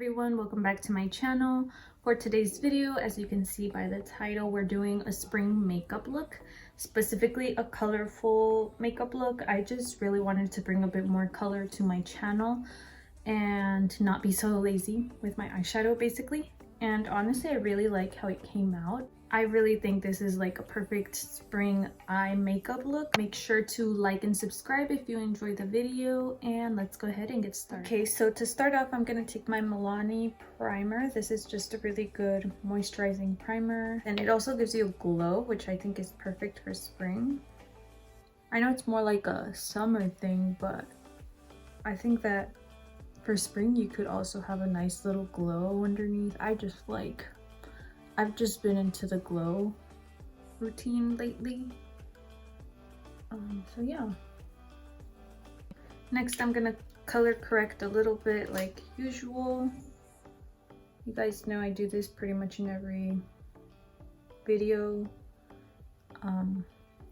everyone, welcome back to my channel. For today's video, as you can see by the title, we're doing a spring makeup look, specifically a colorful makeup look. I just really wanted to bring a bit more color to my channel and not be so lazy with my eyeshadow basically. And honestly, I really like how it came out. I really think this is like a perfect spring eye makeup look. Make sure to like and subscribe if you enjoyed the video, and let's go ahead and get started. Okay, so to start off, I'm gonna take my Milani primer. This is just a really good moisturizing primer, and it also gives you a glow, which I think is perfect for spring. I know it's more like a summer thing, but I think that for spring you could also have a nice little glow underneath. I've just been into the glow routine lately. So yeah. Next, I'm gonna color correct a little bit like usual. You guys know I do this pretty much in every video.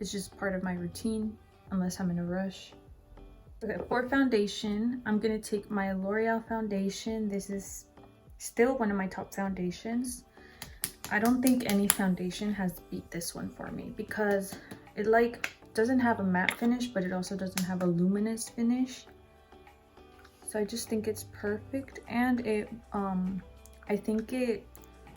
It's just part of my routine unless I'm in a rush. Okay, for foundation, I'm gonna take my L'Oreal foundation. This is still one of my top foundations. I don't think any foundation has beat this one for me because it like doesn't have a matte finish, but it also doesn't have a luminous finish. So I just think it's perfect, and it I think it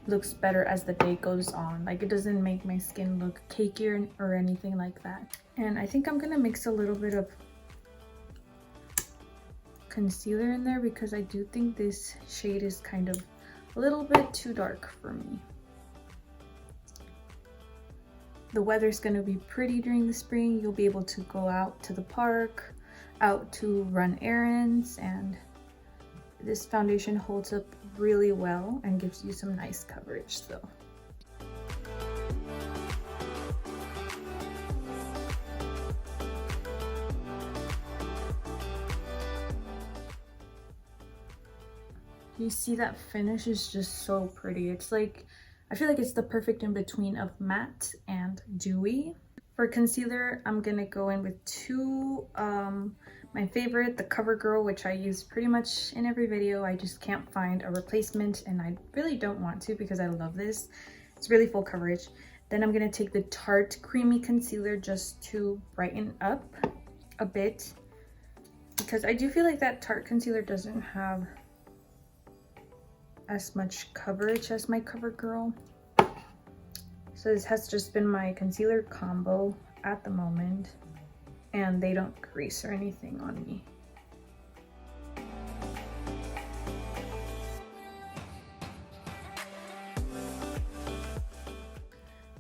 looks better as the day goes on. Like, it doesn't make my skin look cakier or anything like that. And I think I'm gonna mix a little bit of concealer in there because I do think this shade is kind of a little bit too dark for me. The weather's going to be pretty during the spring. You'll be able to go out to the park, out to run errands, and this foundation holds up really well and gives you some nice coverage. You see that finish is just so pretty. It's like, I feel like it's the perfect in between of matte and dewy. For concealer, I'm gonna go in with my favorite, the CoverGirl, which I use pretty much in every video. I just can't find a replacement, and I really don't want to because I love this. It's really full coverage. Then I'm gonna take the Tarte Creamy Concealer just to brighten up a bit, because I do feel like that Tarte concealer doesn't have as much coverage as my CoverGirl. So this has just been my concealer combo at the moment, and they don't crease or anything on me.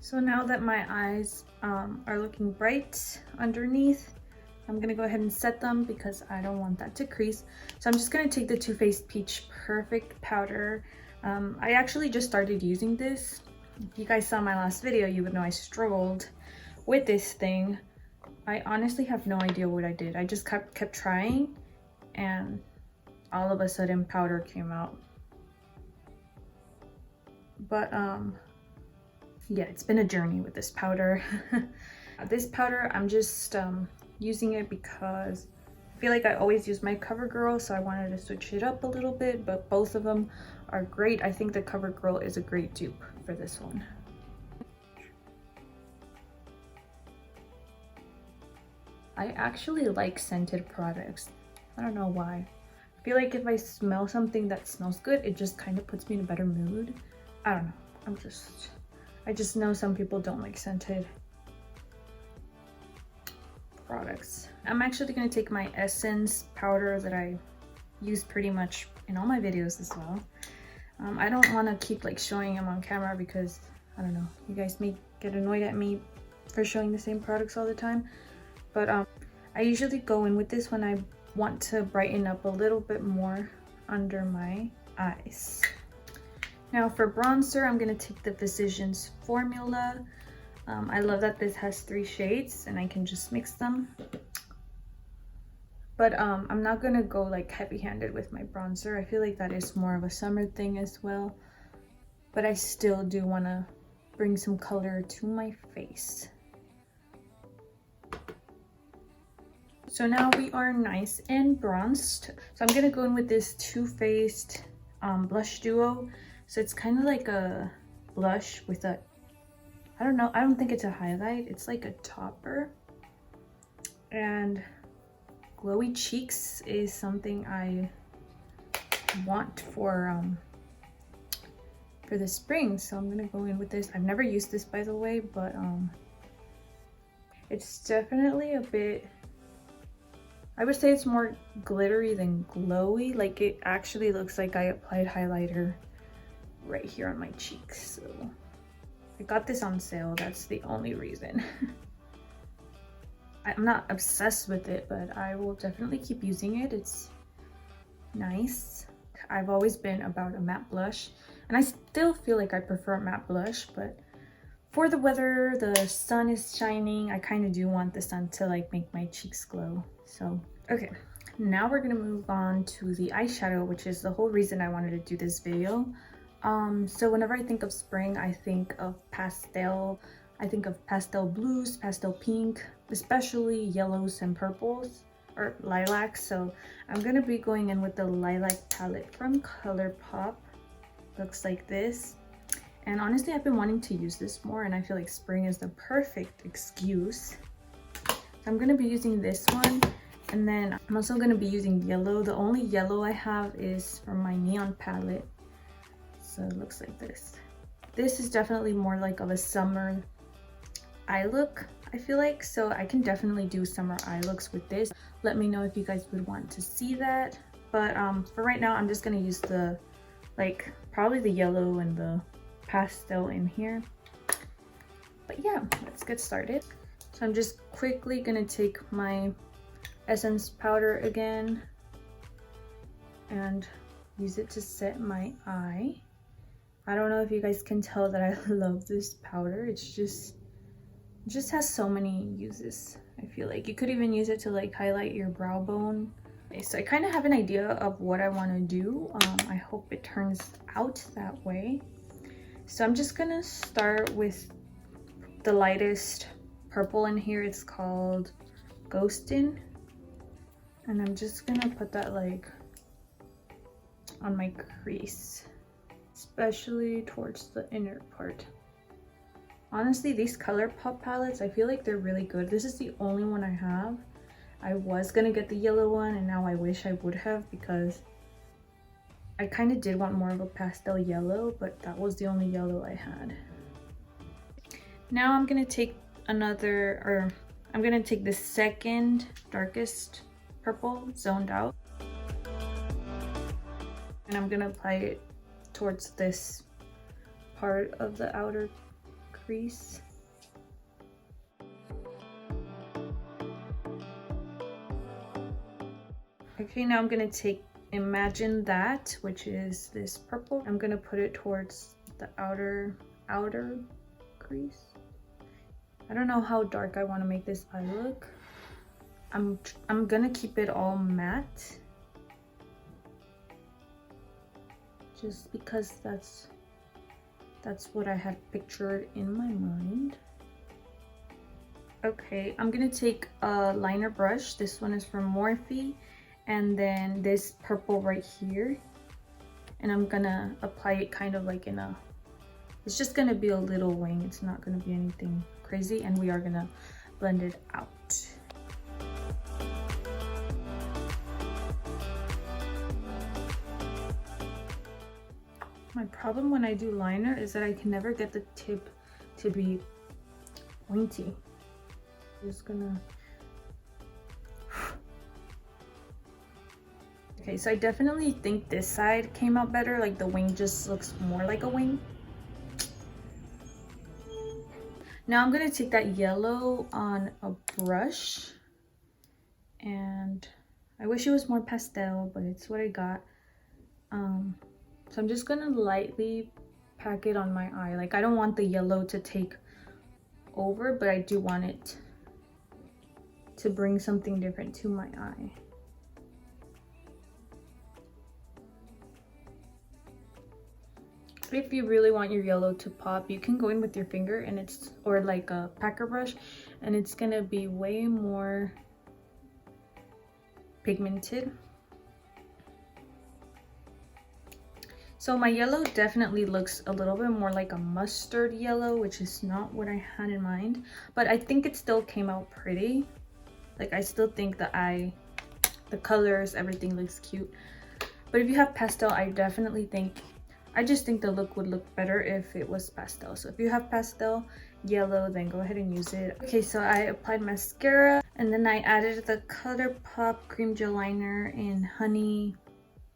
So now that my eyes are looking bright underneath, I'm gonna go ahead and set them because I don't want that to crease. So I'm just gonna take the Too Faced Peach Perfect powder. I actually just started using this. If you guys saw my last video, you would know I struggled with this thing. I honestly have no idea what I did. I just kept trying, and all of a sudden powder came out. But yeah, it's been a journey with this powder. This powder, I'm just using it because I feel like I always use my CoverGirl, so I wanted to switch it up a little bit, but both of them are great. I think the CoverGirl is a great dupe for this one. I actually like scented products. I don't know why. I feel like if I smell something that smells good, it just kind of puts me in a better mood. I don't know. I just know some people don't like scented products. I'm actually going to take my Essence powder that I use pretty much in all my videos as well. I don't want to keep like showing them on camera because I don't know, you guys may get annoyed at me for showing the same products all the time, but I usually go in with this when I want to brighten up a little bit more under my eyes. Now for bronzer, I'm going to take the Physicians Formula. I love that this has 3 shades and I can just mix them. But I'm not gonna go like heavy-handed with my bronzer. I feel like that is more of a summer thing as well. But I still do want to bring some color to my face. So now we are nice and bronzed. So I'm gonna go in with this Too Faced blush duo. So it's kind of like a blush with a, I don't know, I don't think it's a highlight, it's like a topper. And glowy cheeks is something I want for the spring, so I'm gonna go in with this. I've never used this, by the way, but it's definitely a bit, I would say it's more glittery than glowy. Like, it actually looks like I applied highlighter right here on my cheeks. So I got this on sale, that's the only reason. I'm not obsessed with it, but I will definitely keep using it. It's nice. I've always been about a matte blush, and I still feel like I prefer matte blush, but for the weather, the sun is shining, I kind of do want the sun to like make my cheeks glow. So okay, now we're gonna move on to the eyeshadow, which is the whole reason I wanted to do this video. So whenever I think of spring, I think of pastel. I think of pastel blues, pastel pink, especially yellows and purples, or lilacs. So I'm gonna be going in with the lilac palette from ColourPop. Looks like this. And honestly, I've been wanting to use this more, and I feel like spring is the perfect excuse. So I'm gonna be using this one, and then I'm also gonna be using yellow. The only yellow I have is from my neon palette. So it looks like this. This is definitely more like of a summer eye look, I feel like, so I can definitely do summer eye looks with this. Let me know if you guys would want to see that. But for right now, I'm just gonna use the, like, probably the yellow and the pastel in here. But yeah, let's get started. So I'm just quickly gonna take my essence powder again and use it to set my eye. I don't know if you guys can tell that I love this powder. It just has so many uses. I feel like you could even use it to like highlight your brow bone. Okay, so I kind of have an idea of what I want to do. I hope it turns out that way. So I'm just gonna start with the lightest purple in here. It's called Ghostin', and I'm just gonna put that like on my crease, especially towards the inner part. Honestly, these ColourPop palettes, I feel like they're really good. This is the only one I have. I was gonna get the yellow one, and now I wish I would have, because I kind of did want more of a pastel yellow, but that was the only yellow I had. Now I'm gonna take I'm gonna take the second darkest purple, Zoned Out, and I'm gonna apply it towards this part of the outer crease. Okay, now I'm gonna take Imagine That, which is this purple. I'm gonna put it towards the outer crease. I don't know how dark I want to make this eye look. I'm gonna keep it all matte, just because that's what I had pictured in my mind. Okay, I'm gonna take a liner brush. This one is from Morphe, and then this purple right here, and I'm gonna apply it kind of like in a, it's just gonna be a little wing. It's not gonna be anything crazy, and we are gonna blend it out. My problem when I do liner is that I can never get the tip to be pointy. I'm just gonna... Okay, so I definitely think this side came out better. Like, the wing just looks more like a wing. Now I'm gonna take that yellow on a brush, and I wish it was more pastel, but it's what I got. So I'm just gonna lightly pack it on my eye. Like, I don't want the yellow to take over, but I do want it to bring something different to my eye. If you really want your yellow to pop, you can go in with your finger, and it's, or like a packer brush, and it's gonna be way more pigmented. So my yellow definitely looks a little bit more like a mustard yellow, which is not what I had in mind, but I think it still came out pretty. Like, I still think the colors, everything looks cute. But if you have pastel, I just think the look would look better if it was pastel. So if you have pastel yellow, then go ahead and use it. Okay, so I applied mascara, and then I added the ColourPop cream gel liner in Honey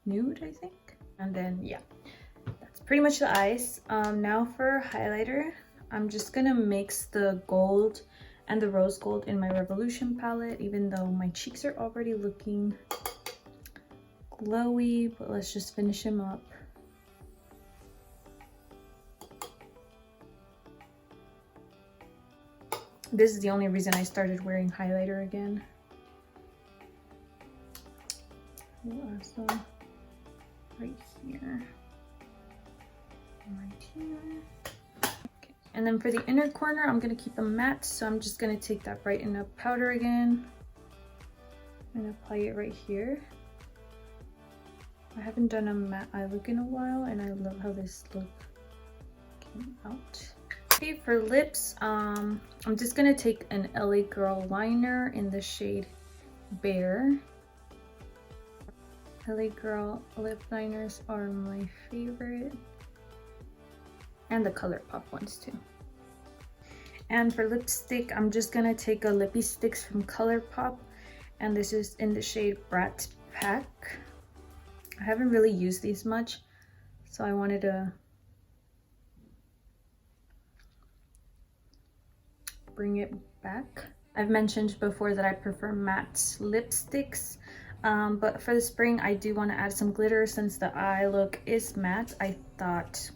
Nude, I think. And then yeah, that's pretty much the eyes. Now for highlighter, I'm just gonna mix the gold and the rose gold in my Revolution palette, even though my cheeks are already looking glowy, but let's just finish them up. This is the only reason I started wearing highlighter again. Awesome. Right here, right here. Okay. And then for the inner corner, I'm gonna keep them matte, so I'm just gonna take that Brighten Up powder again and apply it right here. I haven't done a matte eye look in a while, and I love how this look came out. Okay, for lips, I'm just gonna take an LA Girl liner in the shade Bear. LA Girl lip liners are my favorite, and the ColourPop ones too. And for lipstick, I'm just gonna take a Lippy Sticks from ColourPop, and this is in the shade Brat Pack. I haven't really used these much, so I wanted to bring it back. I've mentioned before that I prefer matte lipsticks. But for the spring, I do want to add some glitter. Since the eye look is matte, I thought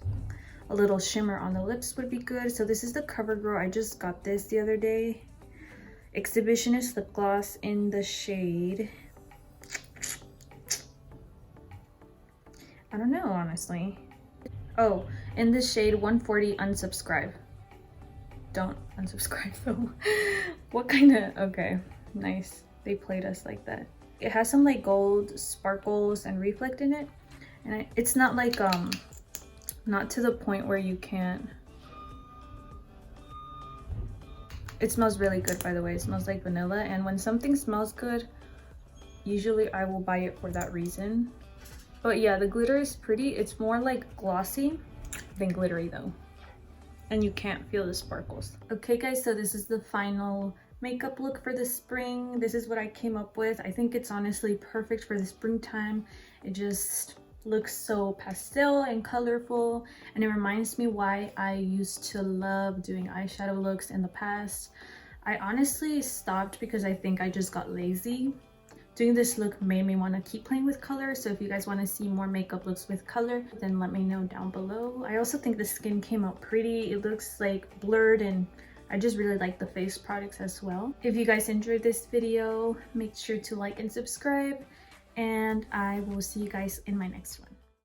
a little shimmer on the lips would be good. So this is the CoverGirl. I just got this the other day. Exhibitionist lip gloss in the shade, I don't know, honestly. Oh, in this shade 140 Unsubscribe. Don't unsubscribe though. What kind of, okay, nice. They played us like that. It has some like gold sparkles and reflect in it, and it's not like not to the point where you can't. It smells really good, by the way. It smells like vanilla, and when something smells good, usually I will buy it for that reason. But yeah, the glitter is pretty. It's more like glossy than glittery though, and you can't feel the sparkles. Okay guys, so this is the final makeup look for the spring. This is what I came up with. I think it's honestly perfect for the springtime. It just looks so pastel and colorful, and it reminds me why I used to love doing eyeshadow looks in the past. I honestly stopped because I think I just got lazy. Doing this look made me want to keep playing with color, so if you guys want to see more makeup looks with color, then let me know down below. I also think the skin came out pretty. It looks like blurred, and I just really like the face products as well. If you guys enjoyed this video, make sure to like and subscribe, and I will see you guys in my next one.